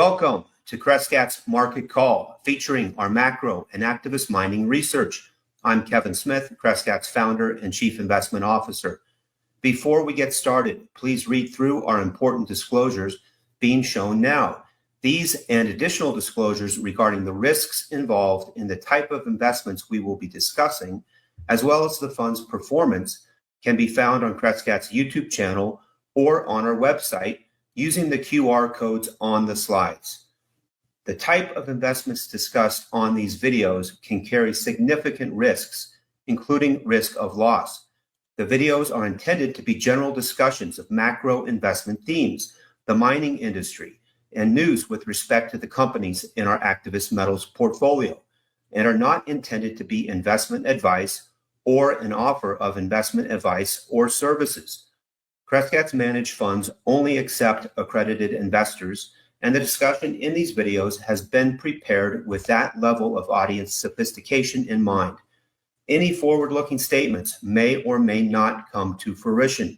Welcome to Crescat's Market Call, featuring our macro and activist mining research. I'm Kevin Smith, Crescat's founder and chief investment officer. Before we get started, please read through our important disclosures being shown now. These and additional disclosures regarding the risks involved in the type of investments we will be discussing, as well as the fund's performance, can be found on Crescat's YouTube channel or on our website using the QR codes on the slides. The type of investments discussed on these videos can carry significant risks, including risk of loss. The videos are intended to be general discussions of macro investment themes, the mining industry, and news with respect to the companies in our activist metals portfolio, and are not intended to be investment advice or an offer of investment advice or services. Crescat's managed funds only accept accredited investors, and the discussion in these videos has been prepared with that level of audience sophistication in mind. Any forward-looking statements may or may not come to fruition.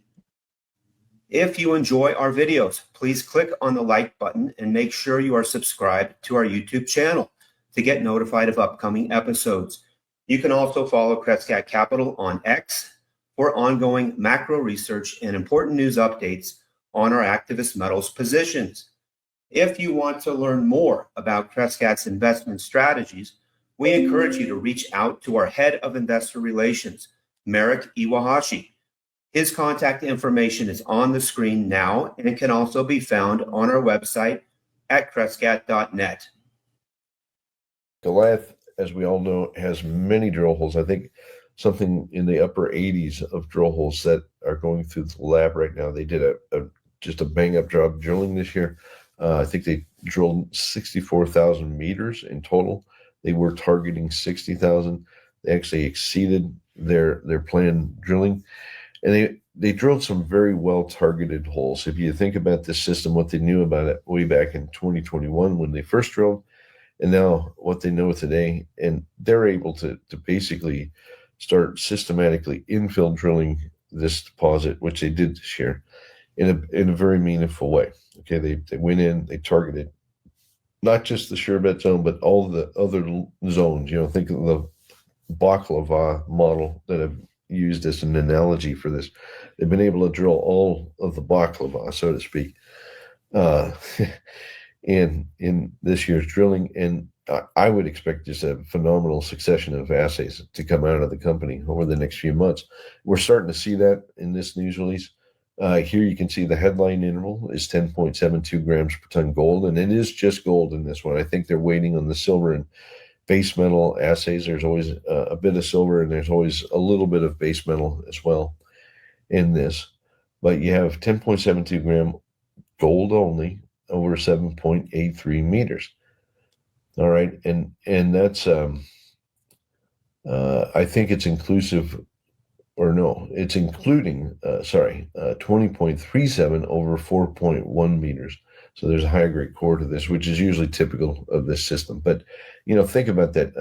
If you enjoy our videos, please click on the like button and make sure you are subscribed to our YouTube channel to get notified of upcoming episodes. You can also follow Crescat Capital on X for ongoing macro research and important news updates on our activist metals positions. If you want to learn more about Crescat's investment strategies, we encourage you to reach out to our head of investor relations, Merrick Iwahashi. His contact information is on the screen now and can also be found on our website at crescat.net. Goliath, as we all know, has many drill holes. I think something in the upper 80s of drill holes that are going through the lab right now. They did just a bang-up job drilling this year. I think they drilled 64,000 meters in total. They were targeting 60,000. They actually exceeded their planned drilling. And they drilled some very well-targeted holes. If you think about this system, what they knew about it way back in 2021 when they first drilled, and now what they know today, and they're able to basically start systematically infill drilling this deposit, which they did this year, in a very meaningful way. Okay, they went in, they targeted not just the Sherbet zone, but all the other zones. You know, think of the baklava model that I've used as an analogy for this. They've been able to drill all of the baklava, so to speak, in this year's drilling, and I would expect just a phenomenal succession of assays to come out of the company over the next few months. We're starting to see that in this news release. Here you can see the headline interval is 10.72 grams per ton gold, and it is just gold in this one. I think they're waiting on the silver and base metal assays. There's always a bit of silver, and there's always a little bit of base metal as well in this. But you have 10.72 gram gold only over 7.83 meters. All right, and that's I think it's inclusive, or no, it's including 20.37 over 4.1 meters. So there's a higher grade core to this, which is usually typical of this system. But you know, think about that,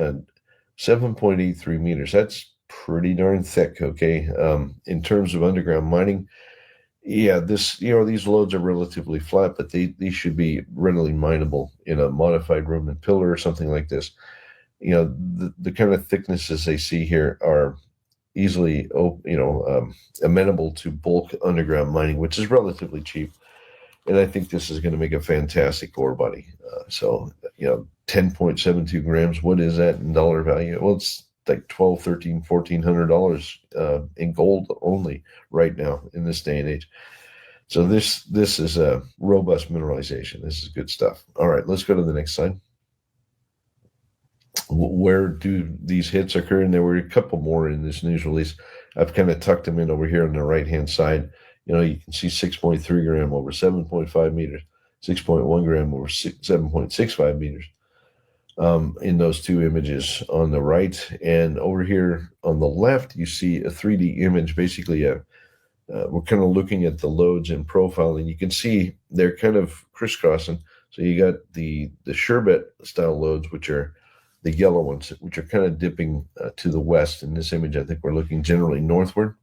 7.83 meters. That's pretty darn thick. Okay, in terms of underground mining. Yeah, these loads are relatively flat, but these should be readily mineable in a modified room and pillar or something like this. You know, the kind of thicknesses they see here are easily, amenable to bulk underground mining, which is relatively cheap. And I think this is going to make a fantastic ore body. So, 10.72 grams, what is that in dollar value? Well, it's like $1,200, $1,300, $1,400 in gold only right now in this day and age. So this is a robust mineralization. This is good stuff. All right, let's go to the next slide. Where do these hits occur? And there were a couple more in this news release. I've kind of tucked them in over here on the right-hand side. You know, you can see 6.3 gram over 7.5 meters, 6.1 gram over 7.65 meters. In those two images on the right, and over here on the left, you see a 3D image. Basically, we're kind of looking at the loads in profile, and you can see they're kind of crisscrossing. So you got the sherbet style loads, which are the yellow ones, which are kind of dipping to the west. In this image, I think we're looking generally northward.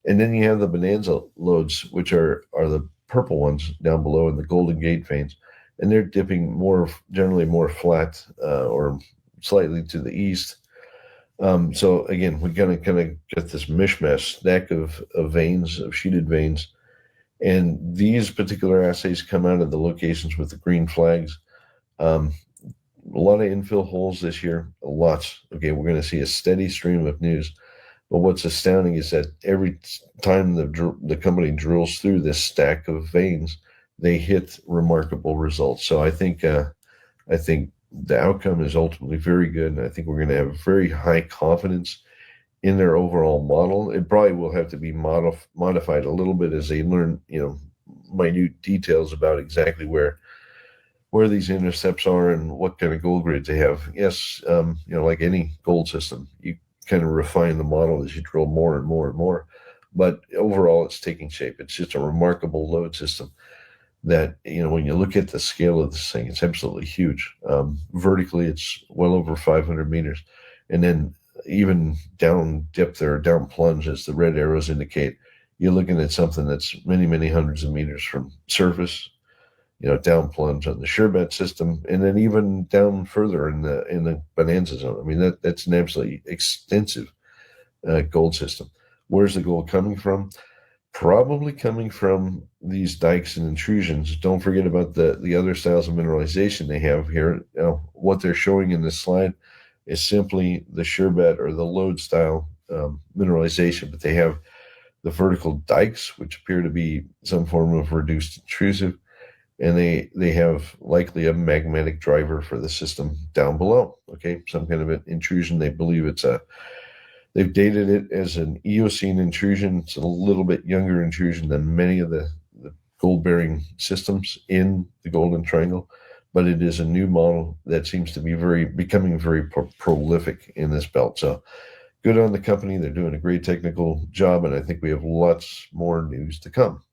And then you have the bonanza loads, which are the purple ones down below in the Golden Gate veins. and they're dipping generally more flat or slightly to the east. So again, we're going to kind of get this mishmash stack of veins, of sheeted veins. And these particular assays come out of the locations with the green flags. A lot of infill holes this year, lots. Okay, we're going to see a steady stream of news. But what's astounding is that every time the company drills through this stack of veins, they hit remarkable results. So I think the outcome is ultimately very good, and I think we're going to have very high confidence in their overall model. It probably will have to be modified a little bit as they learn, minute details about exactly where these intercepts are and what kind of gold grades they have. Yes, like any gold system, you kind of refine the model as you drill more and more and more. But overall, it's taking shape. It's just a remarkable lode system that, when you look at the scale of this thing, it's absolutely huge. Vertically, it's well over 500 meters. And then even down dip there, down plunge, as the red arrows indicate, you're looking at something that's many, many hundreds of meters from surface, down plunge on the Sherbet system, and then even down further in the Bonanza zone. I mean, that's an absolutely extensive gold system. Where's the gold coming from? Probably coming from these dikes and intrusions. Don't forget about the other styles of mineralization they have here. What they're showing in this slide is simply the Sherbet or the lode style mineralization, but they have the vertical dikes, which appear to be some form of reduced intrusive, and they have likely a magmatic driver for the system down below. Okay, some kind of an intrusion. They believe they've dated it as an Eocene intrusion. It's a little bit younger intrusion than many of the gold-bearing systems in the Golden Triangle, but it is a new model that seems to be becoming very prolific in this belt. So good on the company. They're doing a great technical job, and I think we have lots more news to come.